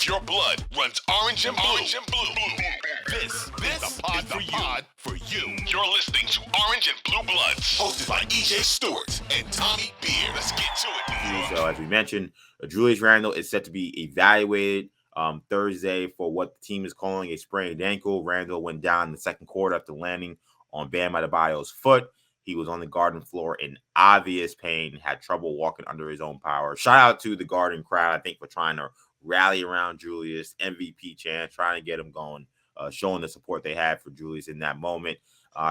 If your blood runs orange and blue, this is the pod for you. You're listening to Orange and Blue Bloods, hosted by EJ Stewart and Tommy Beer. Let's get to it. So as we mentioned, Julius Randle is set to be evaluated Thursday for what the team is calling a sprained ankle. Randle went down in the second quarter after landing on Bam Adebayo's foot. He was on the Garden floor in obvious pain, had trouble walking under his own power. Shout out to the Garden crowd, I think, for trying to rally around Julius, MVP chant, trying to get him going, showing the support they had for Julius in that moment.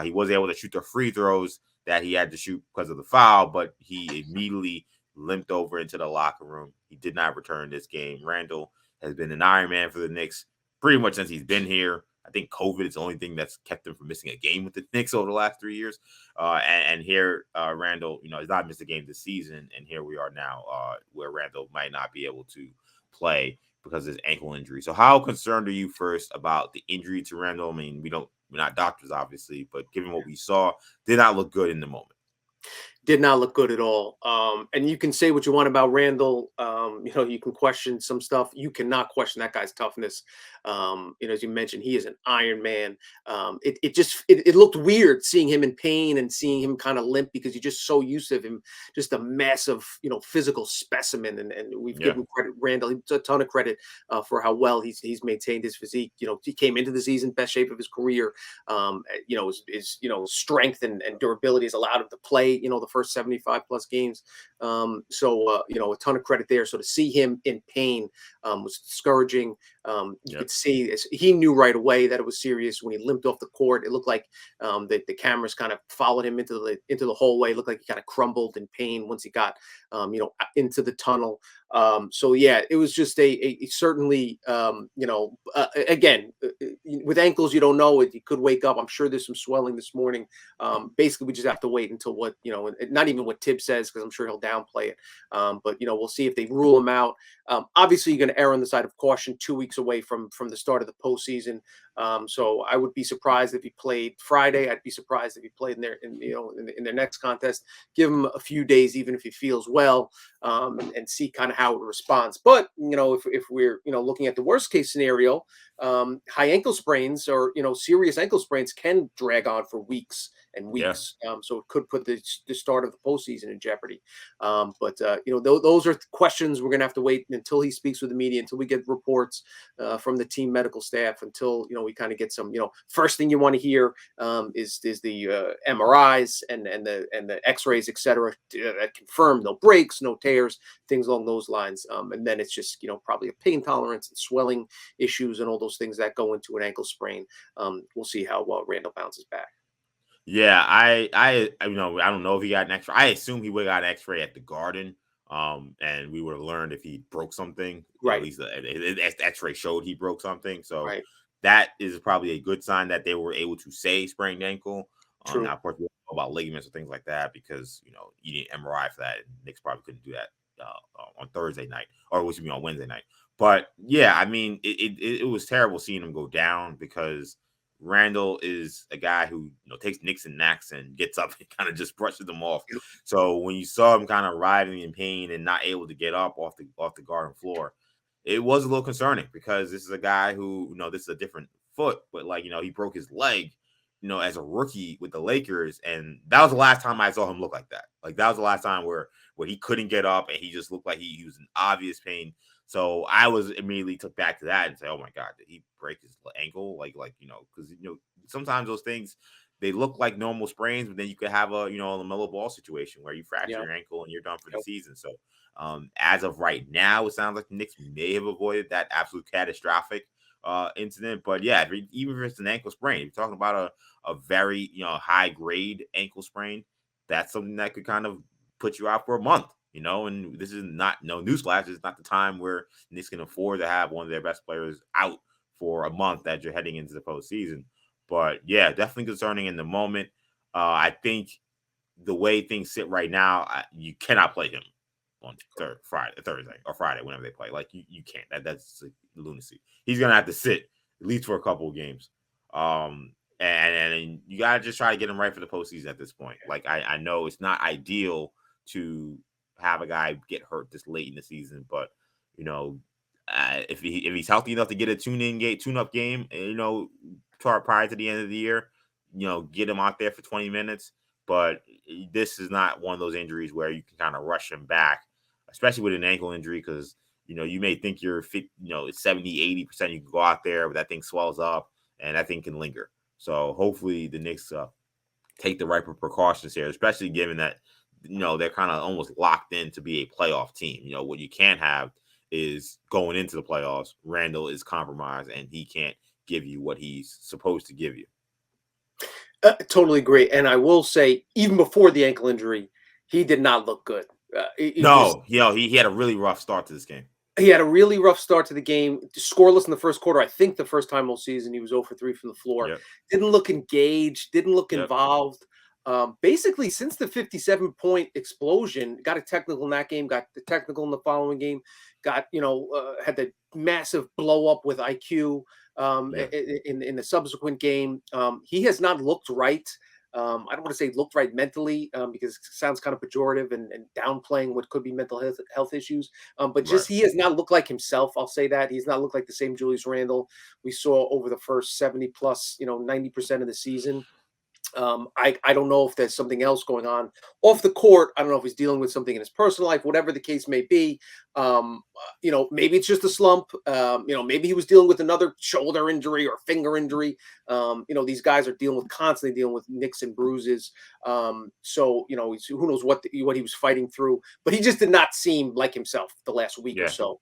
He was able to shoot the free throws that he had to shoot because of the foul, but he immediately limped over into the locker room. He did not return this game. Randle has been an Iron Man for the Knicks pretty much since he's been here. I think COVID is the only thing that's kept him from missing a game with the Knicks over the last 3 years. And here, Randle, has not missed a game this season. And here we are now where Randle might not be able to play because of his ankle injury. So how concerned are you first about the injury to Randle? I mean, we're not doctors, obviously, but given what we saw, did not look good in the moment. Did not look good at all. And you can say what you want about Randle. You can question some stuff. You cannot question that guy's toughness. As you mentioned, he is an Iron Man. It looked weird seeing him in pain and seeing him kind of limp because you're just so used to him, just a massive, physical specimen. And we've given Randle a ton of credit for how well he's maintained his physique. He came into the season best shape of his career. His strength and durability has allowed him to play, the first 75 plus games. A ton of credit there. So to see him in pain was discouraging. You could see he knew right away that it was serious when he limped off the court. It looked like the cameras kind of followed him into the hallway. It looked like he kind of crumbled in pain once he got into the tunnel. It was just a certainly again with ankles you don't know it. You could wake up. I'm sure there's some swelling this morning. Basically, we just have to wait until what not even what Tibbs says because I'm sure he'll downplay it. But we'll see if they rule him out. Obviously, you're going to err on the side of caution. 2 weeks away from the start of the postseason. So I would be surprised if he played Friday. I'd be surprised if he played in their next contest. Give him a few days, even if he feels well, and see kind of how it responds. But if we're looking at the worst case scenario, high ankle sprains or serious ankle sprains can drag on for weeks and weeks. So it could put the start of the postseason in jeopardy. Those are questions we're going to have to wait until he speaks with the media, until we get reports from the team medical staff, until we kind of get some. First thing you want to hear is the MRIs and the X-rays, etc., that confirm no breaks, no tears, things along those lines. And then it's just probably a pain tolerance and swelling issues and all those things that go into an ankle sprain. We'll see how well Randle bounces back. Yeah, I don't know if he got an X-ray. I assume he would have got an X-ray at the Garden, and we would have learned if he broke something. Right. At least the X-ray showed he broke something. So that is probably a good sign that they were able to say sprained ankle. True. Now, of course, we don't know about ligaments or things like that because you need MRI for that. Knicks probably couldn't do that on Thursday night, or it was on Wednesday night. But yeah, I mean, it was terrible seeing him go down because Randle is a guy who takes nicks and knacks and gets up and kind of just brushes them off. So when you saw him kind of writhing in pain and not able to get up off the Garden floor, it was a little concerning because this is a guy who this is a different foot, but he broke his leg as a rookie with the Lakers, and that was the last time I saw him look like that. Like that was the last time where he couldn't get up and he just looked like he was in obvious pain. So I was immediately took back to that and say, oh my God, did he break his ankle? Because sometimes those things, they look like normal sprains, but then you could have a LaMelo Ball situation where you fracture your ankle and you're done for the season. So as of right now, it sounds like the Knicks may have avoided that absolute catastrophic incident. But yeah, even if it's an ankle sprain, if you're talking about a very high grade ankle sprain, that's something that could kind of put you out for a month. And this is not newsflash. It's not the time where Knicks can afford to have one of their best players out for a month that you're heading into the postseason. But yeah, definitely concerning in the moment. I think the way things sit right now, you cannot play him on Thursday or Friday, whenever they play. Like you can't. That's like lunacy. He's gonna have to sit at least for a couple of games. And you gotta just try to get him right for the postseason at this point. Like I know it's not ideal to have a guy get hurt this late in the season, but if he's healthy enough to get a tune-up game, prior to the end of the year, get him out there for 20 minutes. But this is not one of those injuries where you can kind of rush him back, especially with an ankle injury, because you may think you're fit, it's 70-80%. You can go out there, but that thing swells up and that thing can linger. So hopefully the Knicks take the right precautions here, especially given that they're kind of almost locked in to be a playoff team. What you can't have is going into the playoffs, Randle is compromised and he can't give you what he's supposed to give you. Totally agree. And I will say, even before the ankle injury, he did not look good. He had a really rough start to this game. He had a really rough start to the game, scoreless in the first quarter. I think the first time all season he was 0 for 3 from the floor. Yep. Didn't look engaged, didn't look involved. Basically, since the 57-point explosion, got a technical in that game, got the technical in the following game, got, had the massive blow up with IQ in the subsequent game. He has not looked right. I don't want to say looked right mentally because it sounds kind of pejorative and downplaying what could be mental health issues. But just he has not looked like himself. I'll say that. He's not looked like the same Julius Randle we saw over the first 70 plus, 90% of the season. I don't know if there's something else going on off the court. I don't know if he's dealing with something in his personal life, whatever the case may be. Maybe it's just a slump. Maybe he was dealing with another shoulder injury or finger injury. These guys are constantly dealing with nicks and bruises. So who knows what he was fighting through, but he just did not seem like himself the last week or so.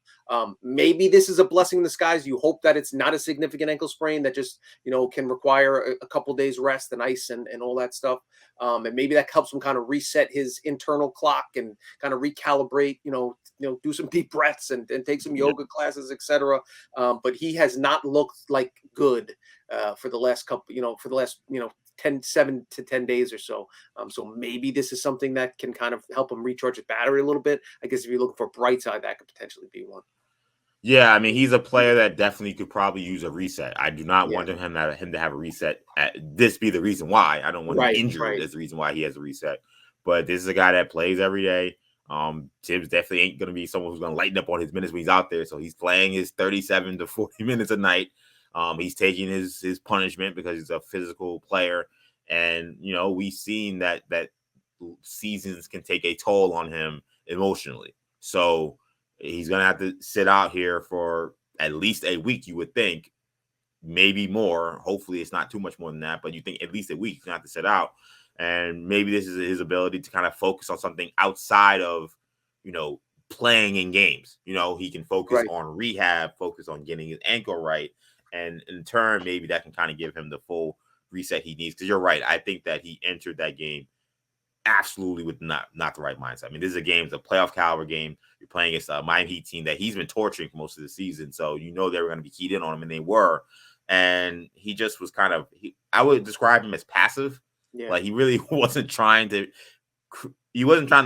Maybe this is a blessing in disguise. You hope that it's not a significant ankle sprain that just, can require a couple days rest and ice and all that stuff. And maybe that helps him kind of reset his internal clock and kind of recalibrate, do some deep breaths and take some yoga classes, etc. But he has not looked like good for the last couple, 7 to 10 days or so. So maybe this is something that can kind of help him recharge his battery a little bit. I guess if you're looking for a bright side, that could potentially be one. Yeah, I mean, he's a player that definitely could probably use a reset. I do not want him to have a reset. This be the reason why. I don't want him injured as the reason why he has a reset. But this is a guy that plays every day. Tibbs definitely ain't going to be someone who's going to lighten up on his minutes when he's out there. So he's playing his 37 to 40 minutes a night. He's taking his punishment because he's a physical player. And, we've seen that seasons can take a toll on him emotionally. So he's going to have to sit out here for at least a week, you would think, maybe more. Hopefully it's not too much more than that, but you think at least a week he's going to have to sit out. And maybe this is his ability to kind of focus on something outside of, playing in games. He can focus on rehab, focus on getting his ankle right. And in turn, maybe that can kind of give him the full reset he needs. Because you're right. I think that he entered that game absolutely with not the right mindset. I mean, this is a playoff caliber game. You're playing against a Miami Heat team that he's been torturing for most of the season. So they were going to be keyed in on him, and they were. And he just was kind of, I would describe him as passive. Yeah. Like he really wasn't trying to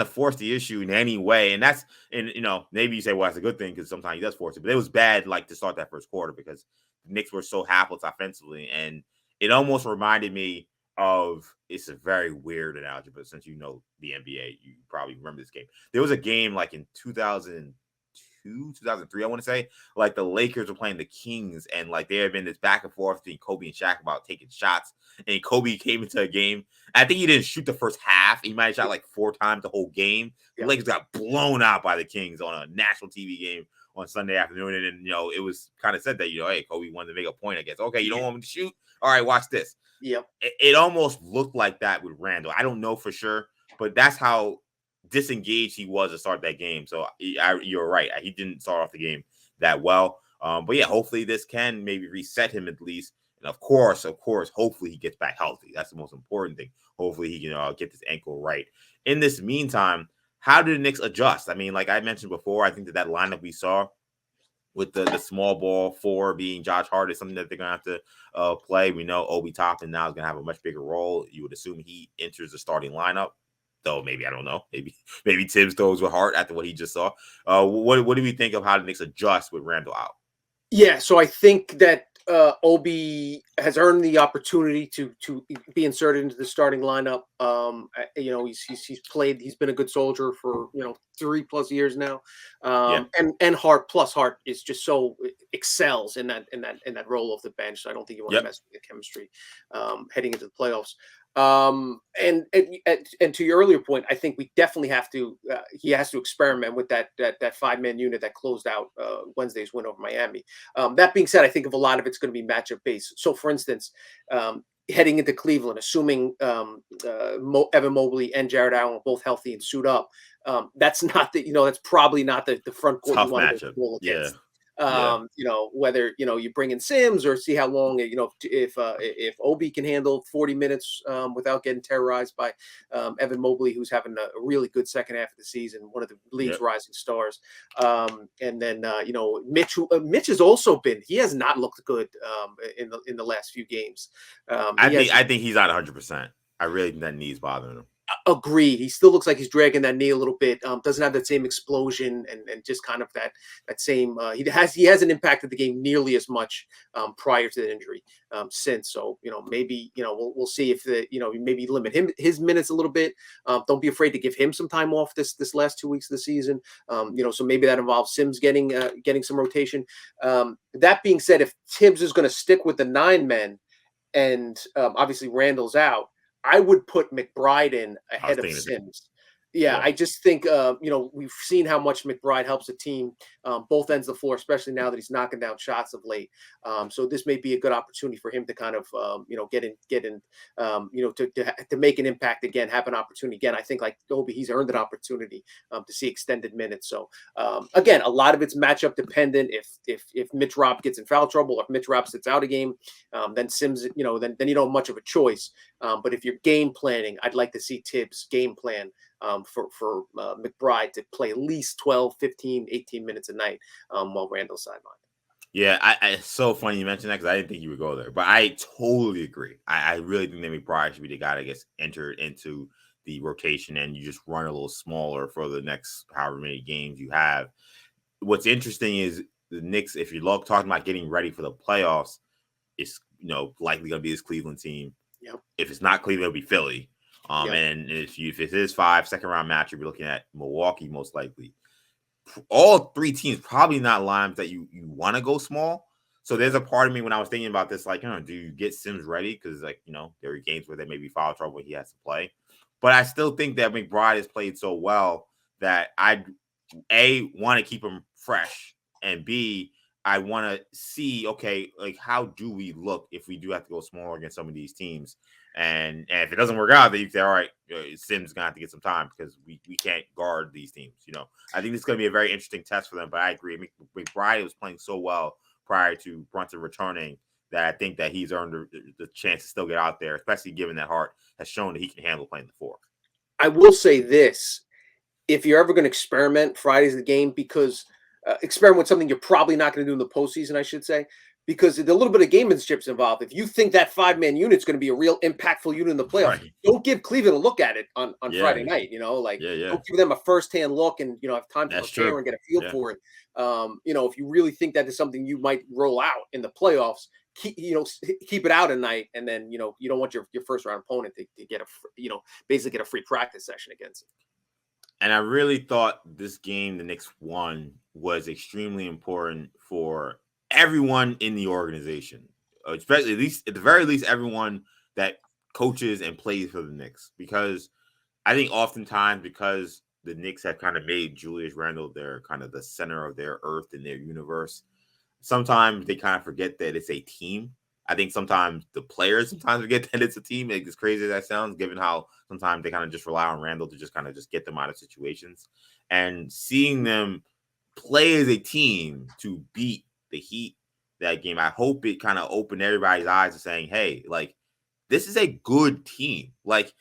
force the issue in any way. And maybe you say, well, that's a good thing because sometimes he does force it. But it was bad, to start that first quarter because the Knicks were so hapless offensively. And it almost reminded me of, it's a very weird analogy, but since the NBA, you probably remember this game. There was a game in 2002, 2003, I want to say, the Lakers were playing the Kings, and there had been this back and forth between Kobe and Shaq about taking shots. And Kobe came into a game. I think he didn't shoot the first half. He might have shot 4 times the whole game. The Lakers got blown out by the Kings on a national TV game on Sunday afternoon. And it was kind of said that, hey, Kobe wanted to make a point, I guess. Okay, you don't want me to shoot? All right, watch this. Yep. It almost looked like that with Randle. I don't know for sure, but that's how disengaged he was to start that game. So you're right. He didn't start off the game that well. But yeah, hopefully this can maybe reset him at least. And of course, hopefully he gets back healthy. That's the most important thing. Hopefully he can get this ankle right. In this meantime, how do the Knicks adjust? I mean, like I mentioned before, I think that lineup we saw with the small ball 4 being Josh Hart is something that they're going to have to play. We know Obi Toppin now is going to have a much bigger role. You would assume he enters the starting lineup, though maybe, I don't know. Maybe Tibbs throws with Hart after what he just saw. What do we think of how the Knicks adjust with Randle out? Yeah, so I think that Obi has earned the opportunity to be inserted into the starting lineup. He's played. He's been a good soldier for 3+ years now. Yeah. And Hart plus Hart is just so excels in that role of the bench. So I don't think you want to Yep. mess with the chemistry heading into the playoffs. And to your earlier point, I think we definitely have to. He has to experiment with that 5-man unit that closed out Wednesday's win over Miami. That being said, I think of a lot of it's going to be matchup based. So, for instance, heading into Cleveland, assuming Evan Mobley and Jared Allen are both healthy and suit up, that's not that's probably not the front court Tough you want to matchup. go Yeah. against. Yeah. Whether you bring in Sims or see how long if Obi can handle 40 minutes without getting terrorized by Evan Mobley, who's having a really good second half of the season, one of the league's Yep. rising stars. And then Mitch has also been, he has not looked good in the last few games. I think he's not 100%. I really think that knee's bothering him. Agreed. He still looks like he's dragging that knee a little bit. Doesn't have that same explosion and just kind of that same. He hasn't impacted the game nearly as much prior to the injury since. So maybe we'll see if maybe limit his minutes a little bit. Don't be afraid to give him some time off this last 2 weeks of the season. So maybe that involves Sims getting some rotation. That being said, if Tibbs is going to stick with the 9 men and obviously Randle's out, I would put McBride in ahead of Sims. Yeah, I just think we've seen how much McBride helps a team both ends of the floor, especially now that he's knocking down shots of late. So this may be a good opportunity for him to kind of get in to make an impact again, have an opportunity again. I think like Obi, he's earned an opportunity to see extended minutes. So again, a lot of it's matchup dependent. If Mitch Rob gets in foul trouble, or if Mitch Rob sits out a game, then Sims, then you don't have much of a choice. But if you're game planning, I'd like to see Tibbs game plan for McBride to play at least 12, 15, 18 minutes a night while Randle's sidelined. Yeah, it's so funny you mentioned that because I didn't think you would go there, but I totally agree. I really think that McBride should be the guy that gets entered into the rotation, and you just run a little smaller for the next however many games you have. What's interesting is the Knicks, if you're talking about getting ready for the playoffs, it's likely going to be this Cleveland team. Yep. If it's not Cleveland, it'll be Philly. And if it is 5 second-round match, you'll be looking at Milwaukee most likely. All 3 teams probably not lines that you want to go small. So there's a part of me when I was thinking about this, like, do you get Sims ready? Because there are games where there may be foul trouble when he has to play. But I still think that McBride has played so well that I want to keep him fresh, and B, I want to see, okay, like how do we look if we do have to go smaller against some of these teams? And if it doesn't work out, then you say, all right, Sims gonna have to get some time because we can't guard these teams. I think this is gonna be a very interesting test for them. But I agree, McBride was playing so well prior to Brunson returning that I think that he's earned the chance to still get out there, especially given that Hart has shown that he can handle playing the 4. I will say this: if you're ever going to experiment, Friday's the game, because experiment with something you're probably not going to do in the postseason, I should say, because there's a little bit of gamemanship's involved. If you think that 5-man unit's going to be a real impactful unit in the playoffs, don't give Cleveland a look at it on Friday night. Don't give them a firsthand look and have time to prepare and get a feel for it. If you really think that is something you might roll out in the playoffs, keep it out at night, and then you don't want your first round opponent to get basically get a free practice session against it. And I really thought this game the Knicks won was extremely important for everyone in the organization, especially at the very least, everyone that coaches and plays for the Knicks, because I think oftentimes because the Knicks have kind of made Julius Randle their kind of the center of their earth and their universe, sometimes they kind of forget that it's a team. I think sometimes the players forget that it's a team. As crazy as that sounds, given how sometimes they kind of just rely on Randle to just kind of just get them out of situations. And seeing them play as a team to beat the Heat that game, I hope it kind of opened everybody's eyes to saying, hey, like, this is a good team. Like,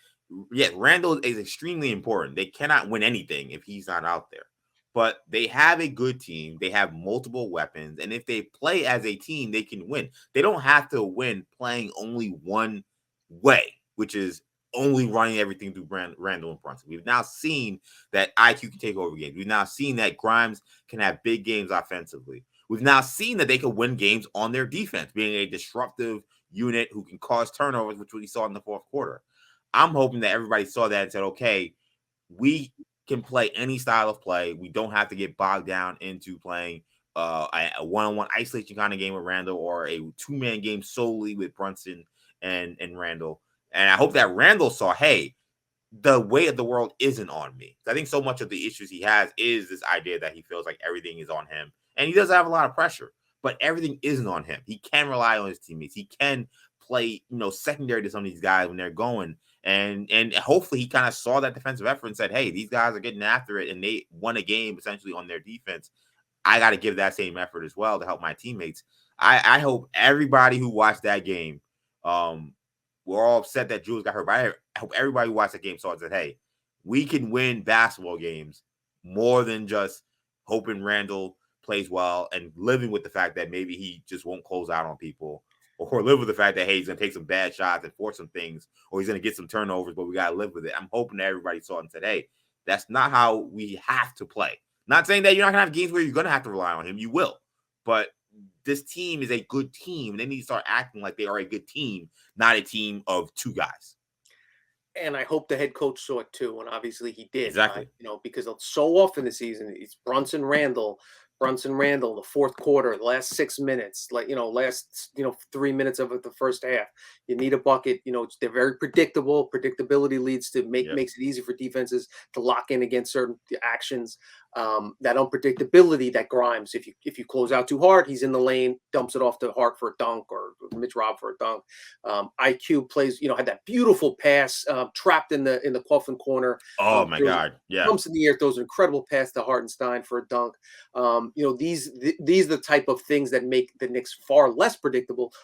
yeah, Randle is extremely important. They cannot win anything if he's not out there. But they have a good team. They have multiple weapons. And if they play as a team, they can win. They don't have to win playing only one way, which is only running everything through Randle and Brunson. We've now seen that IQ can take over games. We've now seen that Grimes can have big games offensively. we've now seen that they can win games on their defense, being a disruptive unit who can cause turnovers, which we saw in the fourth quarter. I'm hoping that everybody saw that and said, okay, we can play any style of play. We don't have to get bogged down into playing a one-on-one isolation kind of game with Randle or a two-man game solely with Brunson and Randle. And I hope that Randle saw, hey, the weight of the world isn't on me. I think so much of the issues he has is this idea that he feels like everything is on him. And he does have a lot of pressure, but everything isn't on him. He can rely on his teammates. He can play, secondary to some of these guys when they're going. And hopefully he kind of saw that defensive effort and said, hey, these guys are getting after it and they won a game essentially on their defense. I got to give that same effort as well to help my teammates. I hope everybody who watched that game, we're all upset that Julius got hurt, but I hope everybody who watched that game saw and said, hey, we can win basketball games more than just hoping Randle plays well and living with the fact that maybe he just won't close out on people, or live with the fact that, hey, he's going to take some bad shots and force some things, or he's going to get some turnovers, but we got to live with it. I'm hoping that everybody saw it and said, hey, that's not how we have to play. Not saying that you're not going to have games where you're going to have to rely on him. You will. But this team is a good team. They need to start acting like they are a good team, not a team of two guys. And I hope the head coach saw it too, and obviously he did. Exactly. Because so often this season it's Brunson Randle, the fourth quarter, the last 6 minutes, last 3 minutes of the first half. You need a bucket. They're very predictable. Predictability leads to makes it easy for defenses to lock in against certain actions. That unpredictability that Grimes, if you close out too hard, he's in the lane, dumps it off to Hart for a dunk or Mitch Rob for a dunk. IQ plays, had that beautiful pass trapped in the Coughlin corner. Oh my God. Yeah. Jumps in the air, throws an incredible pass to Hartenstein for a dunk. These are the type of things that make the Knicks far less predictable.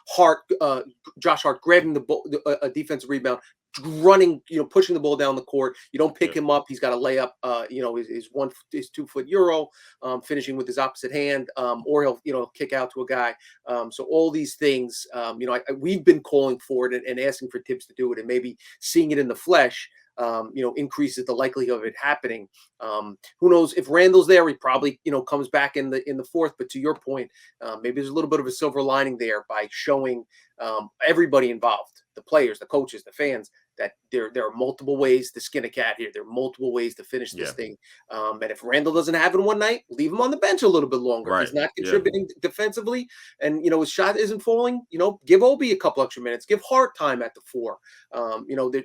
Josh Hart grabbing the ball, a defensive rebound, running, pushing the ball down the court. You don't pick him up. He's got to lay up, his 2 foot Euro, finishing with his opposite hand, or he'll kick out to a guy. So all these things, we've been calling for it and asking for Tibbs to do it, and maybe seeing it in the flesh, increases the likelihood of it happening. Who knows if Randle's there? He probably, comes back in the fourth. But to your point, maybe there's a little bit of a silver lining there by showing everybody involved, the players, the coaches, the fans, that there are multiple ways to skin a cat here. There are multiple ways to finish this thing. And if Randle doesn't have it one night, leave him on the bench a little bit longer. Right. He's not contributing defensively, and his shot isn't falling. Give Obi a couple extra minutes. Give Hart time at the 4.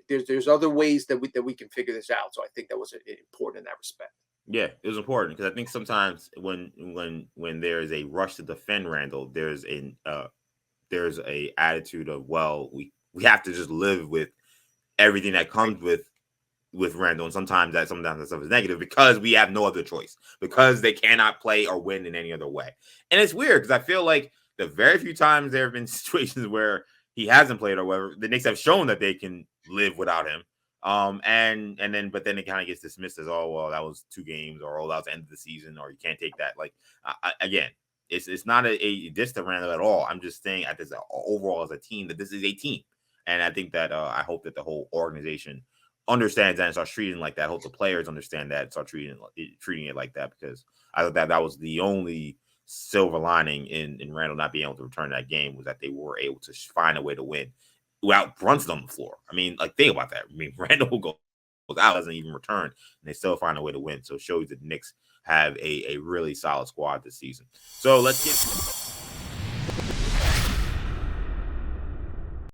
There's other ways that we can figure this out. So I think that was important in that respect. Yeah, it was important because I think sometimes when there is a rush to defend Randle, there's a attitude of, well, we have to just live with everything that comes with Randle, and sometimes that stuff is negative because we have no other choice, because they cannot play or win in any other way. And it's weird because I feel like the very few times there have been situations where he hasn't played or whatever, the Knicks have shown that they can live without him. But then it kind of gets dismissed as, oh, well, that was 2 games, or oh, that was the end of the season, or you can't take that. Like, again, it's not a diss to Randle at all. I'm just saying at this overall as a team that this is a team. And I think that I hope that the whole organization understands that and starts treating it like that. I hope the players understand that and start treating it like that, because I thought that was the only silver lining in Randle not being able to return that game, was that they were able to find a way to win without Brunson on the floor. I mean, like, think about that. I mean, Randle goes out, doesn't even return, and they still find a way to win. So it shows that the Knicks have a really solid squad this season. So let's get